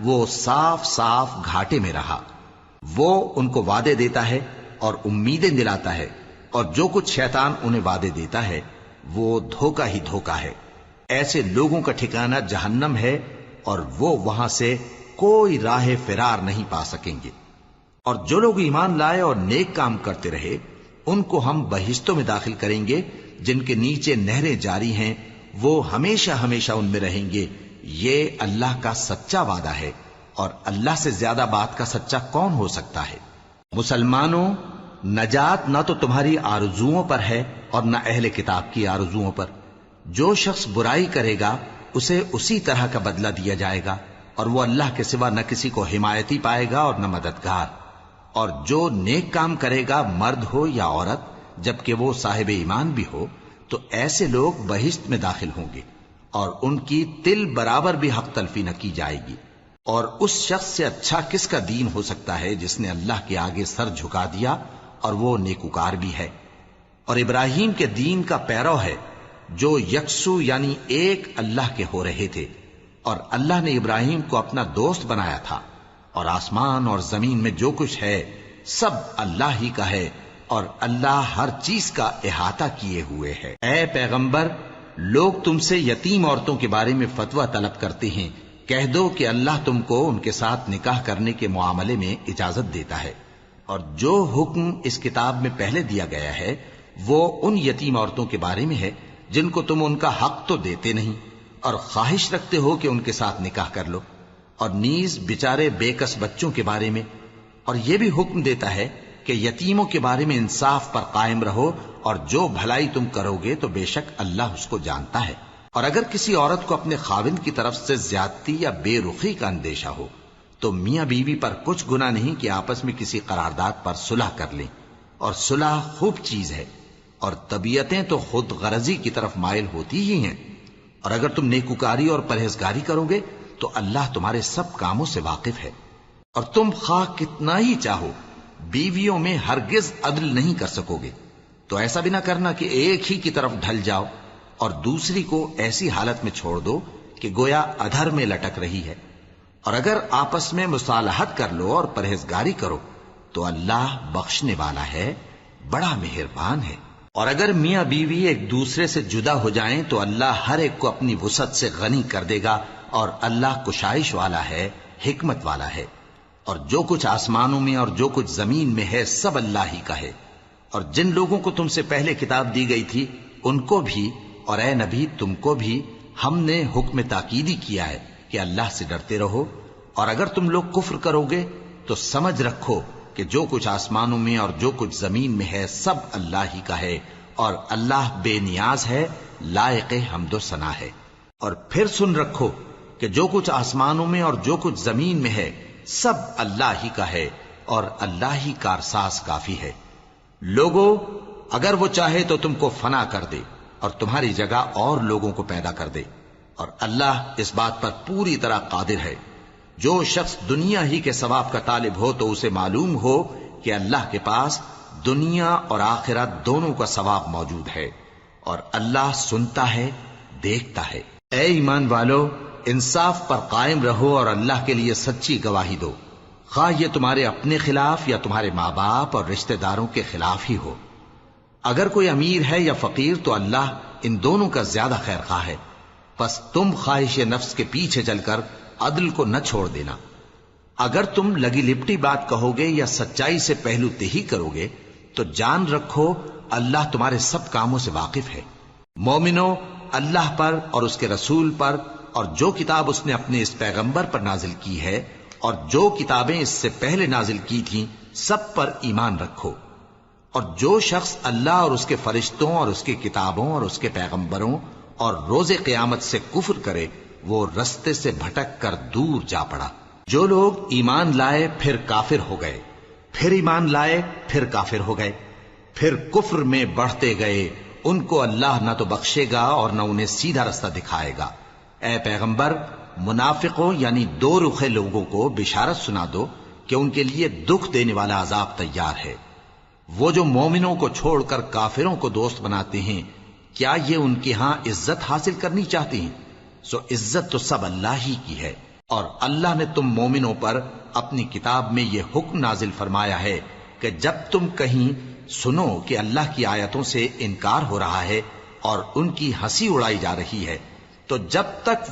وہ صاف صاف گھاٹے میں رہا۔ وہ ان کو وعدے دیتا ہے اور امیدیں دلاتا ہے، اور جو کچھ شیطان انہیں وعدے دیتا ہے وہ دھوکہ ہی دھوکہ ہے۔ ایسے لوگوں کا ٹھکانہ جہنم ہے، اور وہ وہاں سے کوئی راہ فرار نہیں پا سکیں گے۔ اور جو لوگ ایمان لائے اور نیک کام کرتے رہے، ان کو ہم بہشتوں میں داخل کریں گے جن کے نیچے نہریں جاری ہیں، وہ ہمیشہ ہمیشہ ان میں رہیں گے۔ یہ اللہ کا سچا وعدہ ہے، اور اللہ سے زیادہ بات کا سچا کون ہو سکتا ہے؟ مسلمانوں، نجات نہ تو تمہاری آرزوؤں پر ہے اور نہ اہل کتاب کی آرزوؤں پر۔ جو شخص برائی کرے گا اسے اسی طرح کا بدلہ دیا جائے گا، اور وہ اللہ کے سوا نہ کسی کو حمایتی پائے گا اور نہ مددگار۔ اور جو نیک کام کرے گا، مرد ہو یا عورت، جبکہ وہ صاحب ایمان بھی ہو، تو ایسے لوگ بہشت میں داخل ہوں گے، اور ان کی تل برابر بھی حق تلفی نہ کی جائے گی۔ اور اس شخص سے اچھا کس کا دین ہو سکتا ہے جس نے اللہ کے آگے سر جھکا دیا اور وہ نیکوکار بھی ہے، اور ابراہیم کے دین کا پیرو ہے، جو یکسو یعنی ایک اللہ کے ہو رہے تھے۔ اور اللہ نے ابراہیم کو اپنا دوست بنایا تھا، اور آسمان اور زمین میں جو کچھ ہے سب اللہ ہی کا ہے، اور اللہ ہر چیز کا احاطہ کیے ہوئے ہے۔ اے پیغمبر، لوگ تم سے یتیم عورتوں کے بارے میں فتویٰ طلب کرتے ہیں، کہہ دو کہ اللہ تم کو ان کے ساتھ نکاح کرنے کے معاملے میں اجازت دیتا ہے، اور جو حکم اس کتاب میں پہلے دیا گیا ہے وہ ان یتیم عورتوں کے بارے میں ہے جن کو تم ان کا حق تو دیتے نہیں، اور خواہش رکھتے ہو کہ ان کے ساتھ نکاح کر لو، اور نیز بیچارے بے کس بچوں کے بارے میں، اور یہ بھی حکم دیتا ہے کہ یتیموں کے بارے میں انصاف پر قائم رہو، اور جو بھلائی تم کرو گے تو بے شک اللہ اس کو جانتا ہے۔ اور اگر کسی عورت کو اپنے خاوند کی طرف سے زیادتی یا بے رخی کا اندیشہ ہو تو میاں بیوی پر کچھ گناہ نہیں کہ آپس میں کسی قرارداد پر صلح کر لیں، اور صلح خوب چیز ہے، اور طبیعتیں تو خود غرضی کی طرف مائل ہوتی ہی ہیں۔ اور اگر تم نیکوکاری اور پرہیزگاری کرو گے تو اللہ تمہارے سب کاموں سے واقف ہے۔ اور تم خواہ کتنا ہی چاہو بیویوں میں ہرگز عدل نہیں کر سکو گے، تو ایسا بھی نہ کرنا کہ ایک ہی کی طرف ڈھل جاؤ اور دوسری کو ایسی حالت میں چھوڑ دو کہ گویا ادھر میں لٹک رہی ہے۔ اور اگر آپس میں مصالحت کر لو اور پرہیزگاری کرو تو اللہ بخشنے والا ہے، بڑا مہربان ہے۔ اور اگر میاں بیوی ایک دوسرے سے جدا ہو جائیں تو اللہ ہر ایک کو اپنی وسعت سے غنی کر دے گا، اور اللہ کشائش والا ہے، حکمت والا ہے۔ اور جو کچھ آسمانوں میں اور جو کچھ زمین میں ہے سب اللہ ہی کا ہے۔ اور جن لوگوں کو تم سے پہلے کتاب دی گئی تھی ان کو بھی، اور اے نبی تم کو بھی، ہم نے حکم تاکیدی کیا ہے کہ اللہ سے ڈرتے رہو۔ اور اگر تم لوگ کفر کرو گے تو سمجھ رکھو کہ جو کچھ آسمانوں میں اور جو کچھ زمین میں ہے سب اللہ ہی کا ہے، اور اللہ بے نیاز ہے، لائق حمد و ثنا ہے۔ اور پھر سن رکھو کہ جو کچھ آسمانوں میں اور جو کچھ زمین میں ہے سب اللہ ہی کا ہے، اور اللہ ہی کارساز کافی ہے۔ لوگو، اگر وہ چاہے تو تم کو فنا کر دے اور تمہاری جگہ اور لوگوں کو پیدا کر دے، اور اللہ اس بات پر پوری طرح قادر ہے۔ جو شخص دنیا ہی کے ثواب کا طالب ہو تو اسے معلوم ہو کہ اللہ کے پاس دنیا اور آخرت دونوں کا ثواب موجود ہے، اور اللہ سنتا ہے، دیکھتا ہے۔ اے ایمان والو، انصاف پر قائم رہو اور اللہ کے لیے سچی گواہی دو، خواہ یہ تمہارے اپنے خلاف یا تمہارے ماں باپ اور رشتہ داروں کے خلاف ہی ہو۔ اگر کوئی امیر ہے یا فقیر تو اللہ ان دونوں کا زیادہ خیر خواہ ہے، پس تم خواہش نفس کے پیچھے چل کر عدل کو نہ چھوڑ دینا۔ اگر تم لگی لپٹی بات کہو گے یا سچائی سے پہلو تہی کرو گے تو جان رکھو اللہ تمہارے سب کاموں سے واقف ہے۔ مومنو، اللہ پر اور اس کے رسول پر اور جو کتاب اس نے اپنے اس پیغمبر پر نازل کی ہے اور جو کتابیں اس سے پہلے نازل کی تھیں سب پر ایمان رکھو۔ اور جو شخص اللہ اور اس کے فرشتوں اور اس کی کتابوں اور اس کے پیغمبروں اور روز قیامت سے کفر کرے وہ رستے سے بھٹک کر دور جا پڑا۔ جو لوگ ایمان لائے پھر کافر ہو گئے، پھر ایمان لائے پھر کافر ہو گئے، پھر کفر میں بڑھتے گئے، ان کو اللہ نہ تو بخشے گا اور نہ انہیں سیدھا رستہ دکھائے گا۔ اے پیغمبر، منافقوں یعنی دو رخے لوگوں کو بشارت سنا دو کہ ان کے لیے دکھ دینے والا عذاب تیار ہے۔ وہ جو مومنوں کو چھوڑ کر کافروں کو دوست بناتے ہیں، کیا یہ ان کے ہاں عزت حاصل کرنی چاہتے ہیں؟ سو عزت تو سب اللہ ہی کی ہے۔ اور اللہ نے تم مومنوں پر اپنی کتاب میں یہ حکم نازل فرمایا ہے کہ جب تم کہیں سنو کہ اللہ کی آیتوں سے انکار ہو رہا ہے اور ان کی ہنسی اڑائی جا رہی ہے، تو جب تک